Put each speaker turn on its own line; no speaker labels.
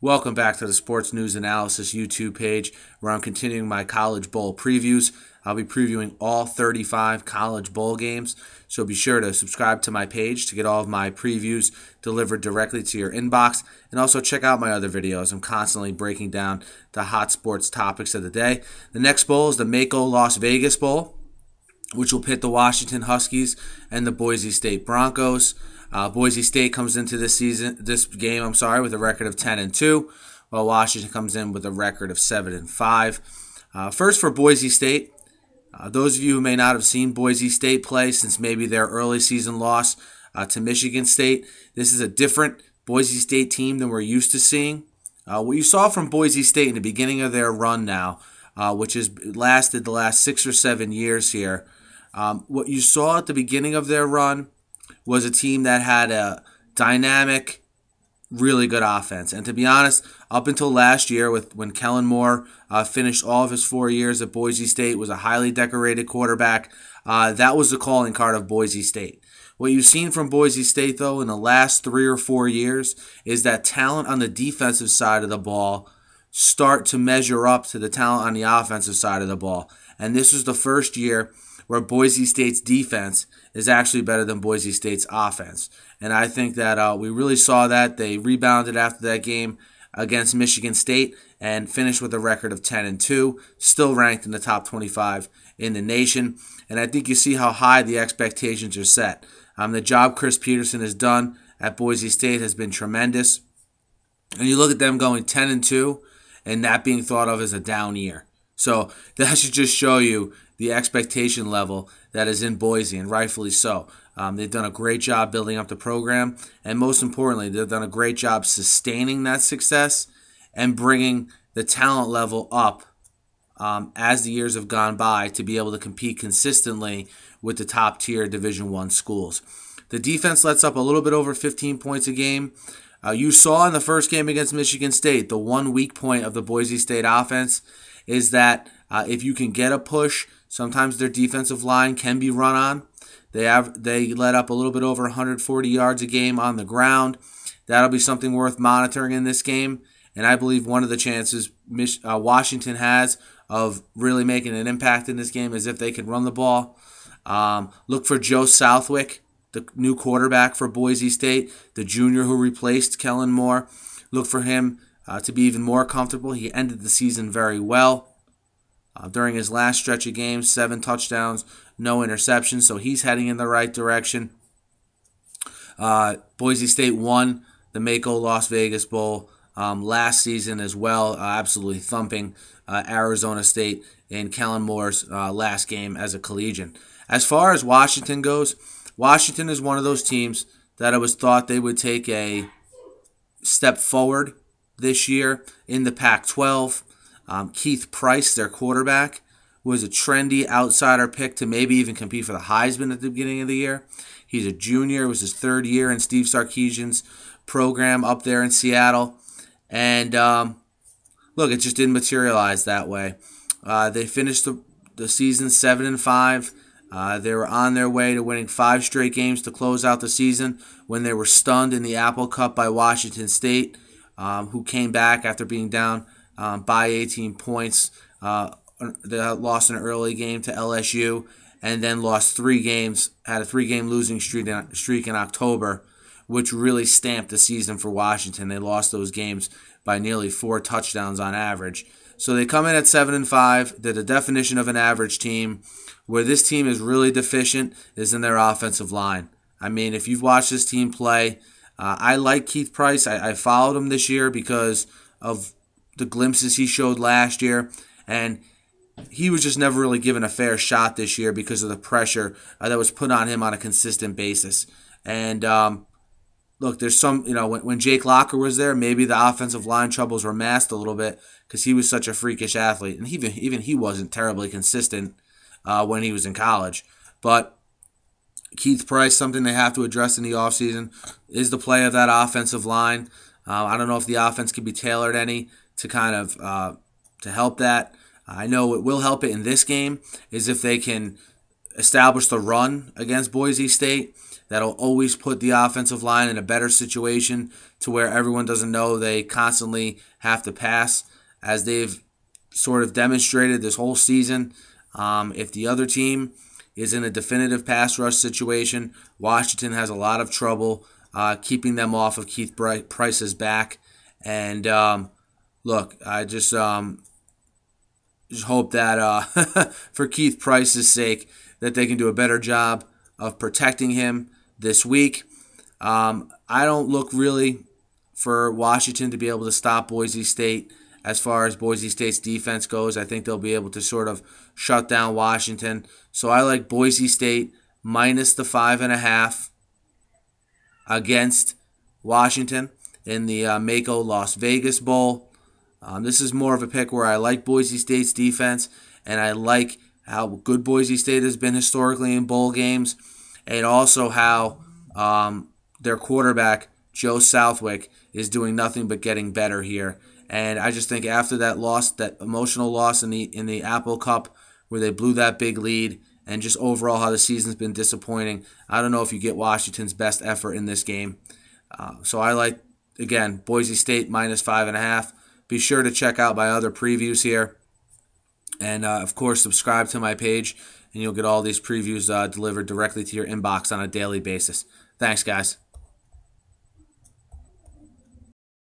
Welcome back to the Sports News Analysis YouTube page where I'm continuing my college bowl previews. I'll be previewing all 35 college bowl games, so be sure to subscribe to my page to get all of my previews delivered directly to your inbox, and also check out my other videos. I'm constantly breaking down the hot sports topics of the day. The next bowl is the MAACO Las Vegas Bowl, which will pit the Washington Huskies and the Boise State Broncos. Boise State comes into this game with a record of 10-2, while Washington comes in with a record of 7-5. First for Boise State, those of you who may not have seen Boise State play since maybe their early season loss to Michigan State, this is a different Boise State team than we're used to seeing. What you saw from Boise State in the beginning of their run now, which has lasted the last 6 or 7 years here, what you saw at the beginning of their run was a team that had a dynamic, really good offense. And to be honest, up until last year, when Kellen Moore finished all of his 4 years at Boise State, was a highly decorated quarterback, that was the calling card of Boise State. What you've seen from Boise State, though, in the last 3 or 4 years is that talent on the defensive side of the ball start to measure up to the talent on the offensive side of the ball. And this was the first year where Boise State's defense is actually better than Boise State's offense. And I think that we really saw that. They rebounded after that game against Michigan State and finished with a record of 10-2, still ranked in the top 25 in the nation. And I think you see how high the expectations are set. The job Chris Peterson has done at Boise State has been tremendous. And you look at them going 10-2 and that being thought of as a down year. So that should just show you the expectation level that is in Boise, and rightfully so. They've done a great job building up the program, and most importantly, they've done a great job sustaining that success and bringing the talent level up as the years have gone by to be able to compete consistently with the top-tier Division I schools. The defense lets up a little bit over 15 points a game. You saw in the first game against Michigan State, the one weak point of the Boise State offense is that if you can get a push, sometimes their defensive line can be run on. They let up a little bit over 140 yards a game on the ground. That'll be something worth monitoring in this game. And I believe one of the chances Washington has of really making an impact in this game is if they can run the ball. Look for Joe Southwick, the new quarterback for Boise State, the junior who replaced Kellen Moore. Look for him to be even more comfortable. He ended the season very well. During his last stretch of games, 7 touchdowns, no interceptions, so he's heading in the right direction. Boise State won the MAACO Las Vegas Bowl last season as well, absolutely thumping Arizona State in Kellen Moore's last game as a collegian. As far as Washington goes, Washington is one of those teams that it was thought they would take a step forward this year in the Pac-12. Keith Price, their quarterback, was a trendy outsider pick to maybe even compete for the Heisman at the beginning of the year. He's a junior. It was his 3rd year in Steve Sarkisian's program up there in Seattle. And look, it just didn't materialize that way. They finished the season 7-5. They were on their way to winning 5 straight games to close out the season when they were stunned in the Apple Cup by Washington State, who came back after being down by 18 points. They lost an early game to LSU and then lost 3 games, had a 3-game losing streak in October, which really stamped the season for Washington. They lost those games by nearly 4 touchdowns on average. So they come in at 7-5. They're the definition of an average team. Where this team is really deficient is in their offensive line. I mean, if you've watched this team play, I like Keith Price. I followed him this year because of the glimpses he showed last year, and he was just never really given a fair shot this year because of the pressure that was put on him on a consistent basis. And look, there's some, when Jake Locker was there, maybe the offensive line troubles were masked a little bit because he was such a freakish athlete, and even he wasn't terribly consistent when he was in college. But Keith Price, something they have to address in the offseason, is the play of that offensive line. I don't know if the offense can be tailored any to kind of to help that. I know what will help it in this game is if they can establish the run against Boise State. that'll always put the offensive line in a better situation to where everyone doesn't know they constantly have to pass, as they've sort of demonstrated this whole season. If the other team is in a definitive pass rush situation, Washington has a lot of trouble keeping them off of Keith Price's back. And look, I just hope that for Keith Price's sake that they can do a better job of protecting him this week. I don't look really for Washington to be able to stop Boise State as far as Boise State's defense goes. I think they'll be able to sort of shut down Washington. So I like Boise State minus the 5.5 against Washington in the MAACO Las Vegas Bowl. This is more of a pick where I like Boise State's defense, and I like how good Boise State has been historically in bowl games, and also how their quarterback, Joe Southwick, is doing nothing but getting better here. And I just think after that loss, that emotional loss in the Apple Cup, where they blew that big lead, and just overall how the season's been disappointing, I don't know if you get Washington's best effort in this game. So I like, again, Boise State minus 5.5. Be sure to check out my other previews here. And, of course, subscribe to my page, and you'll get all these previews delivered directly to your inbox on a daily basis. Thanks, guys.